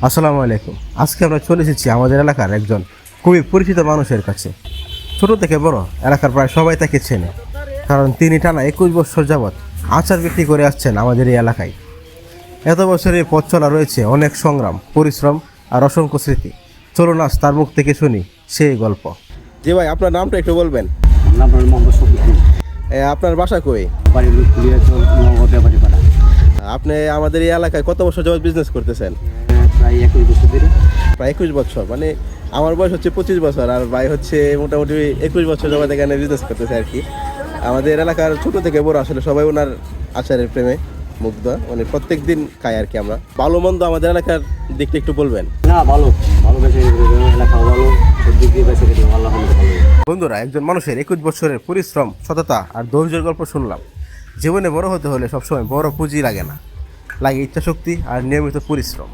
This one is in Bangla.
আসসালামু আলাইকুম। আজকে আমরা চলে এসেছি আমাদের এলাকার একজন খুবই পরিচিত মানুষের কাছে। ছোট থেকে বড় এলাকার প্রায় সবাই তাকে চেনে, কারণ তিনি টানা 21 বছর যাবৎ আচার বিক্রি করে আসছেন আমাদের এই এলাকায়। এত বছরের পথ চলা রয়েছে অনেক সংগ্রাম, পরিশ্রম আর অসংখ্য স্মৃতি। চলুন আজ তার মুখ থেকে শুনি সেই গল্প। জি ভাই, আপনার নামটা একটু বলবেন? নাম হল মোহাম্মদ শফিকুল। আপনার বাসা কই? বাড়ি লুটপুরিয়া ব্যাপারী পাড়া। আপনি আমাদের এই এলাকায় কত বছর যাবৎ বিজনেস করতেছেন? প্রায় 21 বছর ধরে। প্রায় 21 বছর। মানে আমার বয়স হচ্ছে 25 বছর, আর ভাই হচ্ছে মোটামুটি 21 বছর যাবৎ এখানে বিজনেস করতেছে আর কি। আমাদের এলাকার ছোট থেকে বড় আসলে সবাই ওনার আচারের প্রেমে মুগ্ধ, মানে প্রত্যেক দিন খাই আর কি। আমরা ভালো মন্দ আমাদের এলাকার দিকটা একটু বলবেন? না, ভালো ভালো বেঁচে এলাকাও ভালো, সব দিক দিয়ে বেঁচে গেছে আল্লাহ ভালো। বন্ধুরা, একজন মানুষের 21 বছরের পরিশ্রম, সততা আর ধৈর্যের গল্প শুনলাম। জীবনে বড় হতে হলে সবসময় বড় পুঁজি লাগে না, লাগে ইচ্ছাশক্তি আর নিয়মিত পরিশ্রম।